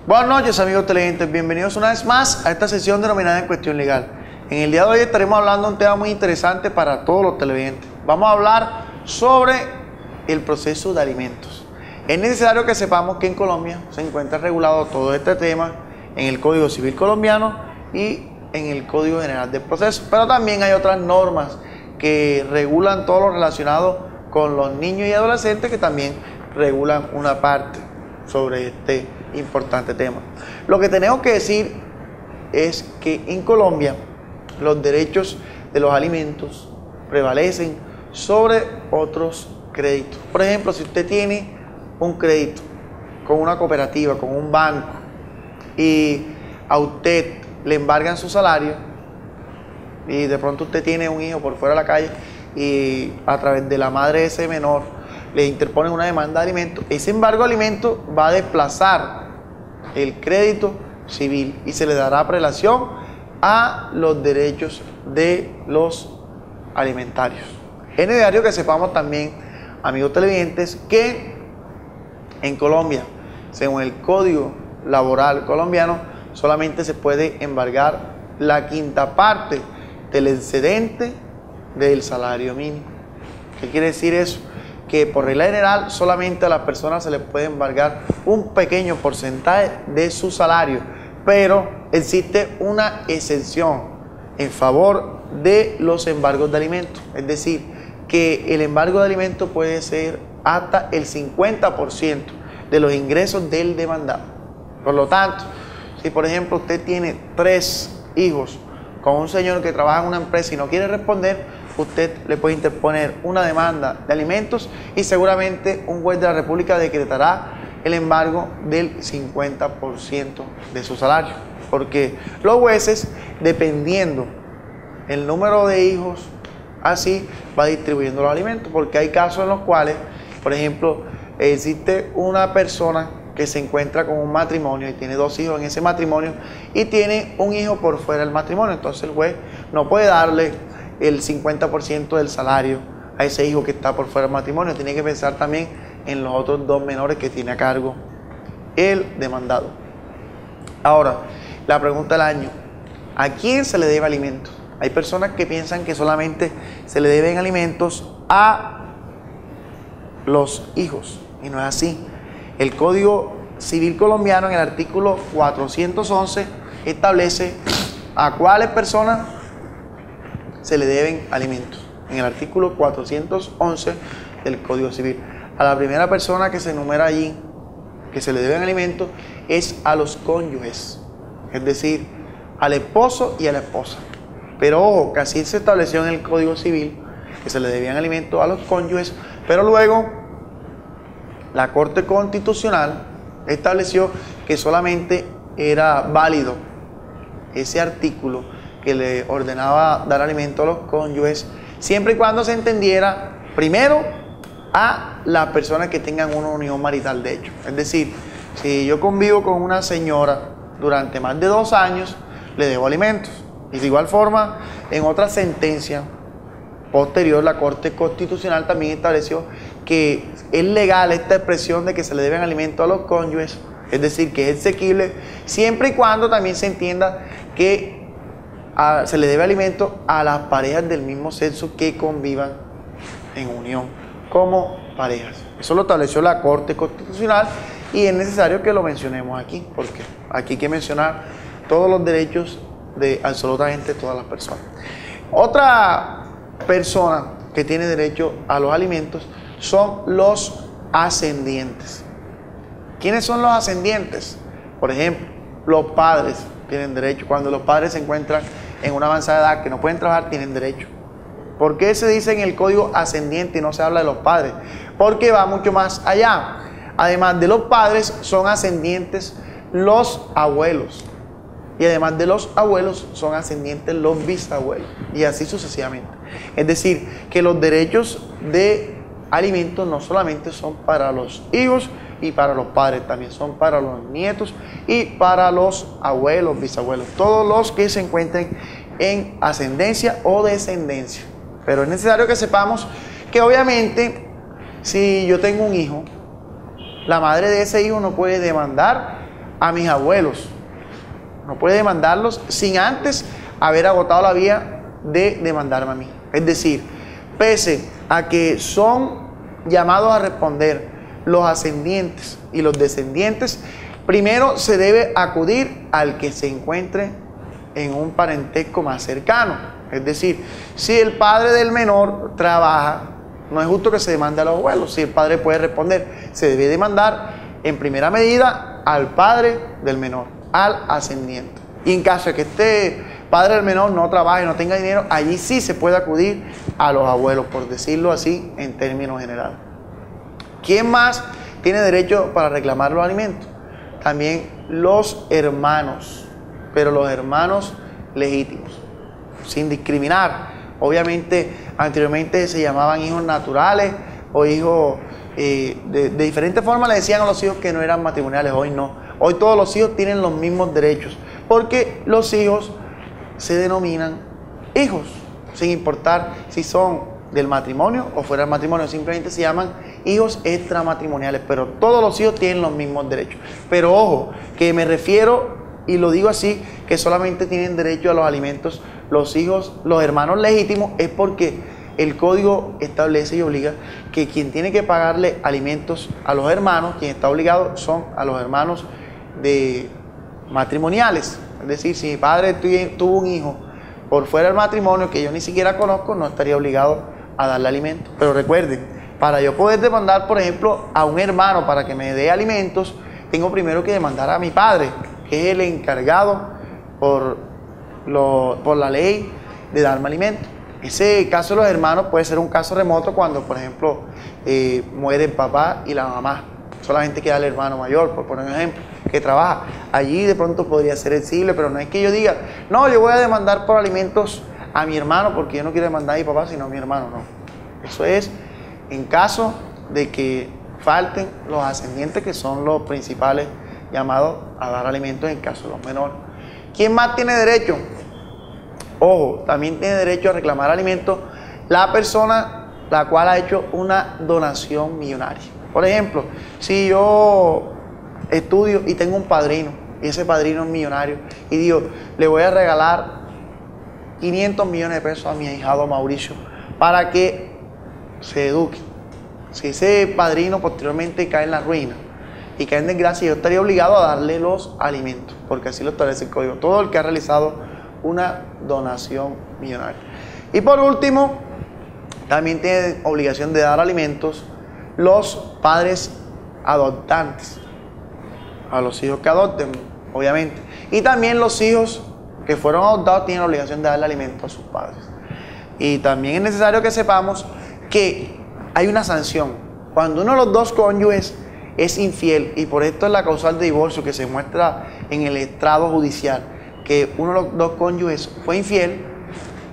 Buenas noches, amigos televidentes, bienvenidos una vez más a esta sesión denominada En Cuestión Legal. En el día de hoy estaremos hablando de un tema muy interesante para todos los televidentes. Vamos a hablar sobre el proceso de alimentos. Es necesario que sepamos que en Colombia se encuentra regulado todo este tema en el Código Civil colombiano y en el Código General del Proceso, pero también hay otras normas que regulan todo lo relacionado con los niños y adolescentes que también regulan una parte sobre este importante tema. Lo que tenemos que decir es que en Colombia los derechos de los alimentos prevalecen sobre otros créditos. Por ejemplo, si usted tiene un crédito con una cooperativa, con un banco, y a usted le embargan su salario y de pronto usted tiene un hijo por fuera de la calle y a través de la madre de ese menor le interponen una demanda de alimentos, ese embargo de alimentos va a desplazar el crédito civil y se le dará prelación a los derechos de los alimentarios. Es necesario que sepamos también, amigos televidentes, que en Colombia, según el Código Laboral colombiano, solamente se puede embargar la quinta parte del excedente del salario mínimo. ¿Qué quiere decir eso? Que por regla general solamente a las personas se les puede embargar un pequeño porcentaje de su salario, pero existe una excepción en favor de los embargos de alimentos, es decir, que el embargo de alimentos puede ser hasta el 50% de los ingresos del demandado. Por lo tanto, si por ejemplo usted tiene 3 hijos con un señor que trabaja en una empresa y no quiere responder, usted le puede interponer una demanda de alimentos y seguramente un juez de la República decretará el embargo del 50% de su salario. Porque los jueces, dependiendo el número de hijos, así va distribuyendo los alimentos. Porque hay casos en los cuales, por ejemplo, existe una persona que se encuentra con un matrimonio y tiene 2 hijos en ese matrimonio y tiene un hijo por fuera del matrimonio. Entonces el juez no puede darle el 50% del salario a ese hijo que está por fuera del matrimonio. Tiene que pensar también en los otros 2 menores que tiene a cargo el demandado. Ahora, la pregunta del año: ¿a quién se le debe alimentos? Hay personas que piensan que solamente se le deben alimentos a los hijos y no es así. El Código Civil colombiano en el artículo 411 establece a cuáles personas se le deben alimentos. En el artículo 411 del Código Civil, a la primera persona que se enumera allí que se le deben alimentos es a los cónyuges, es decir, al esposo y a la esposa. Pero ojo, que así se estableció en el Código Civil que se le debían alimentos a los cónyuges, pero luego la Corte Constitucional estableció que solamente era válido ese artículo que le ordenaba dar alimento a los cónyuges, siempre y cuando se entendiera, primero, a las personas que tengan una unión marital de hecho. Es decir, si yo convivo con una señora durante más de 2 años, le debo alimentos. Y de igual forma, en otra sentencia posterior, la Corte Constitucional también estableció que es legal esta expresión de que se le deben alimentos a los cónyuges, es decir, que es exequible, siempre y cuando también se entienda que se le debe alimento a las parejas del mismo sexo que convivan en unión como parejas. Eso lo estableció la Corte Constitucional y es necesario que lo mencionemos aquí, porque aquí hay que mencionar todos los derechos de absolutamente todas las personas. Otra persona que tiene derecho a los alimentos son los ascendientes. ¿Quiénes son los ascendientes? Por ejemplo, los padres tienen derecho. Cuando los padres se encuentran en una avanzada edad que no pueden trabajar, tienen derecho. ¿Por qué se dice en el código ascendiente y no se habla de los padres? Porque va mucho más allá. Además de los padres, son ascendientes los abuelos. Y además de los abuelos, son ascendientes los bisabuelos. Y así sucesivamente. Es decir, que los derechos de alimentos no solamente son para los hijos y para los padres, también son para los nietos y para los abuelos, bisabuelos, todos los que se encuentren en ascendencia o descendencia. Pero es necesario que sepamos que obviamente si yo tengo un hijo, la madre de ese hijo no puede demandar a mis abuelos. No puede demandarlos sin antes haber agotado la vía de demandarme a mí. Es decir, pese a que son llamados a responder los ascendientes y los descendientes, primero se debe acudir al que se encuentre en un parentesco más cercano. Es decir, si el padre del menor trabaja, no es justo que se demande a los abuelos. Si el padre puede responder, se debe demandar en primera medida al padre del menor, al ascendiente. Y en caso de que este padre del menor no trabaje, no tenga dinero, allí sí se puede acudir a los abuelos, por decirlo así en términos generales. ¿Quién más tiene derecho para reclamar los alimentos? También los hermanos, pero los hermanos legítimos, sin discriminar. Obviamente, anteriormente se llamaban hijos naturales o hijos de diferentes formas, le decían a los hijos que no eran matrimoniales. Hoy no. Hoy todos los hijos tienen los mismos derechos, porque los hijos se denominan hijos, sin importar si son del matrimonio o fuera del matrimonio, simplemente se llaman hijos extramatrimoniales, pero todos los hijos tienen los mismos derechos. Pero ojo, que me refiero, y lo digo así, que solamente tienen derecho a los alimentos los hijos, los hermanos legítimos, es porque el código establece y obliga que quien tiene que pagarle alimentos a los hermanos, quien está obligado, son a los hermanos de matrimoniales. Es decir, si mi padre tuvo un hijo por fuera del matrimonio que yo ni siquiera conozco, no estaría obligado a darle alimento. Pero recuerden, para yo poder demandar, por ejemplo, a un hermano para que me dé alimentos, tengo primero que demandar a mi padre, que es el encargado por la ley de darme alimento. Ese caso de los hermanos puede ser un caso remoto cuando, por ejemplo, muere el papá y la mamá. Solamente queda el hermano mayor, por poner un ejemplo, que trabaja. Allí de pronto podría ser exigible, pero no es que yo diga, no, yo voy a demandar por alimentos a mi hermano porque yo no quiero demandar a mi papá, sino a mi hermano. No. Eso es en caso de que falten los ascendientes, que son los principales llamados a dar alimentos en caso de los menores. ¿Quién más tiene derecho? Ojo, también tiene derecho a reclamar alimentos la persona la cual ha hecho una donación millonaria. Por ejemplo, si yo estudio y tengo un padrino, y ese padrino es millonario, y digo, le voy a regalar 500 millones de pesos a mi ahijado Mauricio para que se eduque. Si ese padrino posteriormente cae en la ruina y cae en desgracia, yo estaría obligado a darle los alimentos, porque así lo establece el código. Todo el que ha realizado una donación millonaria. Y por último, también tiene obligación de dar alimentos los padres adoptantes, a los hijos que adopten, obviamente. Y también los hijos que fueron adoptados tienen la obligación de darle alimento a sus padres. Y también es necesario que sepamos que hay una sanción. Cuando uno de los dos cónyuges es infiel, y por esto es la causal de divorcio que se muestra en el estrado judicial, que uno de los dos cónyuges fue infiel,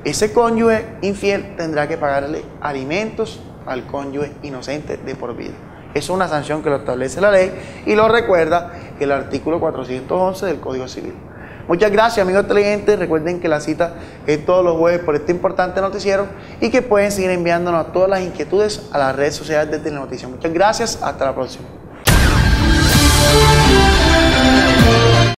ese cónyuge infiel tendrá que pagarle alimentos al cónyuge inocente de por vida. Es una sanción que lo establece la ley y lo recuerda el artículo 411 del Código Civil. Muchas gracias, amigos televidentes. Recuerden que la cita es todos los jueves por este importante noticiero y que pueden seguir enviándonos todas las inquietudes a las redes sociales de Telenoticias. Muchas gracias, hasta la próxima.